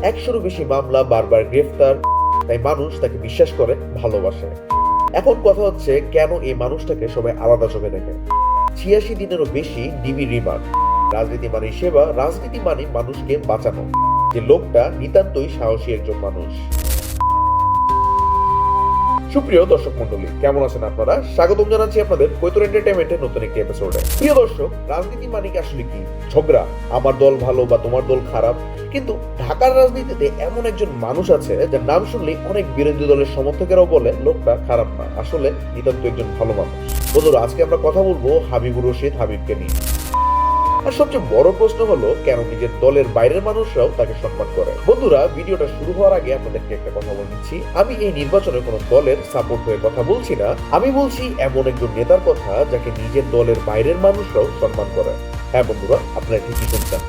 100-ও বেশি মামলা, বারবার গ্রেফতার, তাই মানুষ তাকে বিশ্বাস করে, ভালোবাসে। এখন কথা হচ্ছে, কেন এই মানুষটাকে সবাই আলাদা চোখে দেখে? 86 দিনেরও বেশি ডিবি রিমান্ড। রাজনীতি মানে সেবা, রাজনীতি মানে মানুষকে বাঁচানো। যে লোকটা নিতান্তই সাহসী একজন মানুষ। সুপ্রিয় দর্শক মন্ডলী, কেমন আছেন আপনারা? স্বাগতম জানাচ্ছি আপনাদের কৈতর এন্টারটেইনমেন্টের নতুন একটি এপিসোডে। প্রিয় দর্শক, রাজনীতি মানে কি আসলে কি? ঝগড়া, আমার দল ভালো বা তোমার দল খারাপ? কিন্তু ঢাকার রাজনীতিতে এমন একজন মানুষ আছে যার নাম শুনলেই অনেক বিরোধী দলের সমর্থকেরাও বলে লোকটা খারাপ না, আসলে নিতান্ত একজন ভালো মানুষ। বন্ধুরা, আজকে আমরা কথা বলবো হাবিবুর রশিদ হাবিবকে নিয়ে। আর সবচেয়ে বড় প্রশ্ন হলো, কেন নিজের দলের বাইরের মানুষরাও তাকে সম্মান করে? বন্ধুরা, ভিডিওটা শুরু হওয়ার আগে আপনাদেরকে একটা কথা বলে দিচ্ছি, আমি এই নির্বাচনে কোনো দলের সাপোর্ট হয়ে কথা বলছি না। আমি বলছি এমন একজন নেতার কথা যাকে নিজের দলের বাইরের মানুষরাও সম্মান করে। হ্যাঁ বন্ধুরা, আপনারা ঠিকই শুনছেন।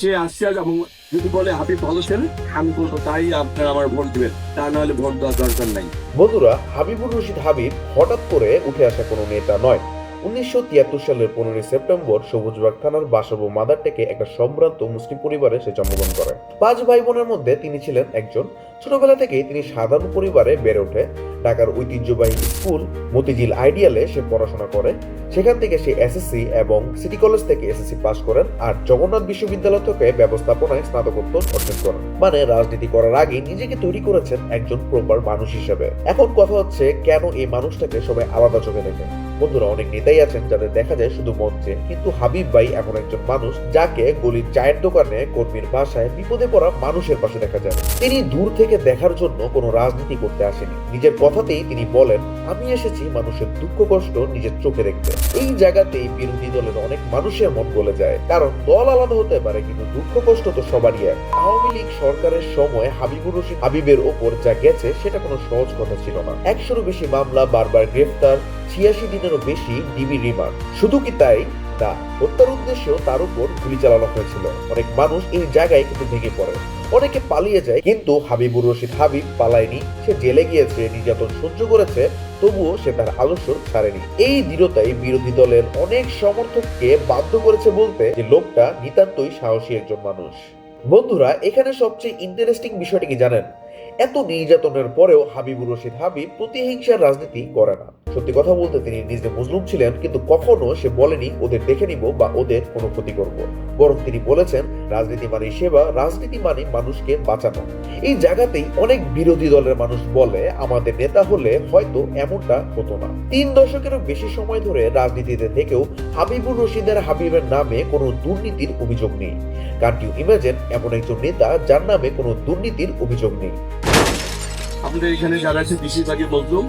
সে আসছে এবং যদি বলে হাবিব ভালো ছেলে, আমি বলবো তাই আপনারা আমার ভোট দিবেন, তা নাহলে ভোট দেওয়ার দরকার নাই। বন্ধুরা, হাবিবুর রশিদ হাবিব হঠাৎ করে উঠে আসা কোনো নেতা নয়। 1973 সালের 15 সেপ্টেম্বর সবুজবাগ থানার বাসাবো মাদারটেকে একটা সম্ভ্রান্ত মুসলিম পরিবারে সে জন্মগ্রহণ করে। 5 ভাই বোনের মধ্যে তিনি ছিলেন একজন। ছোটবেলা থেকেই তিনি সাধারণ পরিবারে বেড়ে ওঠে। ঢাকার ঐতিহ্যবাহী স্কুল মতিঝিল আইডিয়ালে সে পড়াশোনা করে। সেখান থেকে সে এসএসসি এবং সিটি কলেজ থেকে এসএসসি পাশ করেন আর জগন্নাথ বিশ্ববিদ্যালয় থেকে ব্যবস্থাপনায় স্নাতকোত্তর অর্জন করেন। মানে রাজনীতি করার আগে নিজেকে তৈরি করেছেন একজন প্রপার মানুষ হিসেবে। এখন কথা হচ্ছে, কেন এই মানুষটাকে সবাই আলাদা চোখে দেখে? বন্ধুরা, অনেক নেতাই আছেন যাদের দেখা যায় শুধু মঞ্চে, কিন্তু হাবিব ভাই এমন একজন মানুষ যাকে গলির চায়ের দোকানে কর্মীর বাসায় বিপদে পড়া মানুষের পাশে দেখা যায়। তিনি দূর থেকে দেখার জন্য কোনো রাজনীতি করতে আসেনি। নিজের কথাতেই তিনি বলেন, আমি এসেছি মানুষের দুঃখ কষ্ট নিজের চোখে দেখতে। এই জায়গাতেই বিরোধী দলের অনেক মানুষের মন গলে যায়, কারণ দল আলাদা হতে পারে কিন্তু দুঃখ কষ্ট তো সবারই এক। আওয়ামী লীগ সরকারের সময় হাবিবুর রশিদ হাবিবের ওপর যা গেছে সেটা কোনো সহজ কথা ছিল না। 100-ও বেশি মামলা, বারবার গ্রেফতার, 86 দিনেরও বেশি ডিবি রিমান্ড। শুধু কি তাই না, হত্যার উদ্দেশ্যেও তার উপর গুলি চালানো হয়েছিল। অনেক মানুষ এই জায়গায় কিন্তু ভেঙে পড়ে, অনেকে পালিয়ে যায়, কিন্তু হাবিবুর রশিদ হাবিব পালায়নি। সে জেলে গিয়েছে, নির্যাতন সহ্য করেছে, তবুও সে তার আদর্শ ছাড়েনি। এই দৃঢ়তাই বিরোধী দলের অনেক সমর্থককে বাধ্য করেছে বলতে যে লোকটা নিতান্তই সাহসী একজন মানুষ। বন্ধুরা, এখানে সবচেয়ে ইন্টারেস্টিং বিষয়টি কি জানেন? এত নির্যাতনের পরেও হাবিবুর রশিদ হাবিব প্রতিহিংসার রাজনীতি করে না। সত্যি কথা বলতে তিনি নিজে মুসলিম ছিলেন, কিন্তু কখনো সে বলেনি ওদের দেখে নিব বা ওদের কোনো ক্ষতি করব। বরং তিনি বলেছেন, রাজনীতি মানে সেবা, রাজনীতি মানে মানুষকে বাঁচানো। এই জায়গাতেই অনেক বিরোধী দলের মানুষ বলে, আমাদের নেতা হলে হয়তো এমনটা হতো না। 3 দশকেরও বেশি সময় ধরে রাজনীতিতে থেকেও হাবিবুর রশিদের হাবিবের নামে কোনো দুর্নীতির অভিযোগ নেই। ক্যান ইউ ইমাজিন এমন একজন নেতা যার নামে কোনো দুর্নীতির অভিযোগ নেই? আমাদের এখানে যারা আছে বেশিরভাগই মজলুম।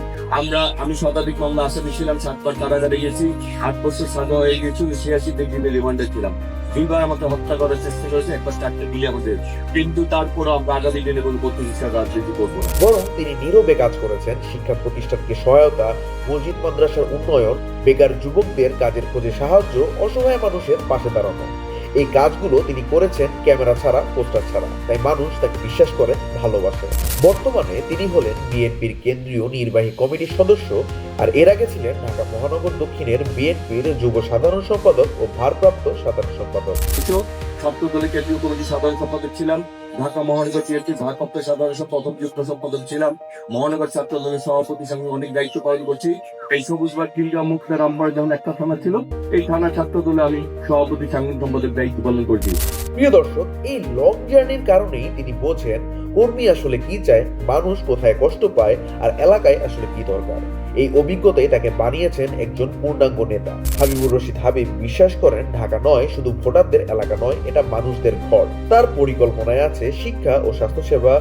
আমি শতাধিক মামলা আসামি ছিলাম, 7বার কারাগারে গেছি, 8 বছর সাজা হয়ে গেছি, 86 দিনের রিমান্ডে ছিলাম। 2বার আমাকে হত্যা করার চেষ্টা করেছে, একবার 4টে দিলে আমাদের, কিন্তু তারপরও আমরা আগামী দিনে কোনো প্রতিহিংসার রাজনীতি করবো না। বরং তিনি নীরবে কাজ করেছেন, শিক্ষা প্রতিষ্ঠানকে সহায়তা, মসজিদ মাদ্রাসার উন্নয়ন, বেকার যুবকদের কাজের খোঁজে সাহায্য, অসহায় মানুষের পাশে দাঁড়ানো। এই কাজগুলো তিনি করেছেন ক্যামেরা ছাড়া, পোস্টার ছাড়া, তাই মানুষ তাকে বিশ্বাস করে, ভালোবাসে। বর্তমানে তিনি হলেন বিএনপির কেন্দ্রীয় নির্বাহী কমিটির সদস্য, আর এর আগে ছিলেন ঢাকা মহানগর দক্ষিণের বিএনপির যুব সাধারণ সম্পাদক ও ভারপ্রাপ্ত সাধারণ সম্পাদক। সপ্তদলীয় কেন্দ্রীয় কমিটির সাধারণ সম্পাদক ছিলাম, ঢাকা মহানগর বিএনপির ভারপ্রাপ্ত সাধারণ প্রথম যুগ্ম সম্পাদক ছিলাম, মহানগর ছাত্র দলের সভাপতির সঙ্গে অনেক দায়িত্ব পালন করছি। এই সবুজবাগ কিলগা মুখটা রামবার যখন একটা থানা ছিল, এই থানা ছাত্র দলে আমি সভাপতি সাংগঠনিক সম্পাদক দায়িত্ব পালন করছি। প্রিয় দর্শক, এই লং জার্নির কারণেই তিনি বোঝেন কর্মী আসলে কি চায়, মানুষ কোথায় কষ্ট পায়, আর এলাকায় আসলে কি দরকার। এই অভিজ্ঞতাই তাকে বানিয়েছেন একজন পূর্ণাঙ্গ নেতা। হাবিবুর রশিদ হাবিব বিশ্বাস করেন, ঢাকা নয় শুধু ভোটারদের এলাকা নয়, এটা মানুষদের ঘর। তার পরিকল্পনায় আছে শিক্ষা ও স্বাস্থ্যসেবা,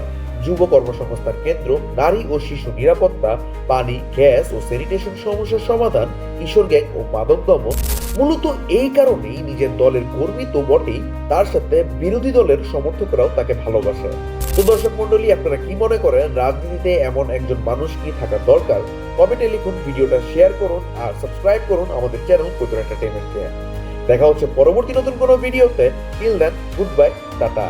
যুব কর্মসংস্থান কেন্দ্র, নারী ও শিশু নিরাপত্তা, পানি, গ্যাস ও স্যানিটেশন সমস্যার সমাধান, কিশোর গ্যাং ও মাদক দমন। মূলত এই কারণেই নিজের দলের কর্মী তো বটেই, তার সাথে বিরোধী দলের সমর্থকরাও তাকে ভালোবাসে। তো দর্শক মন্ডলী, আপনারা কি মনে করেন, রাজনীতিতে এমন একজন মানুষ কি থাকা দরকার? কমেন্টে লিখুন, ভিডিওটা শেয়ার করুন আর সাবস্ক্রাইব করুন আমাদের চ্যানেল কৈতর এন্টারটেইনমেন্টকে। দেখা হচ্ছে পরবর্তী নতুন কোনো ভিডিওতে। Till then, good bye, tata.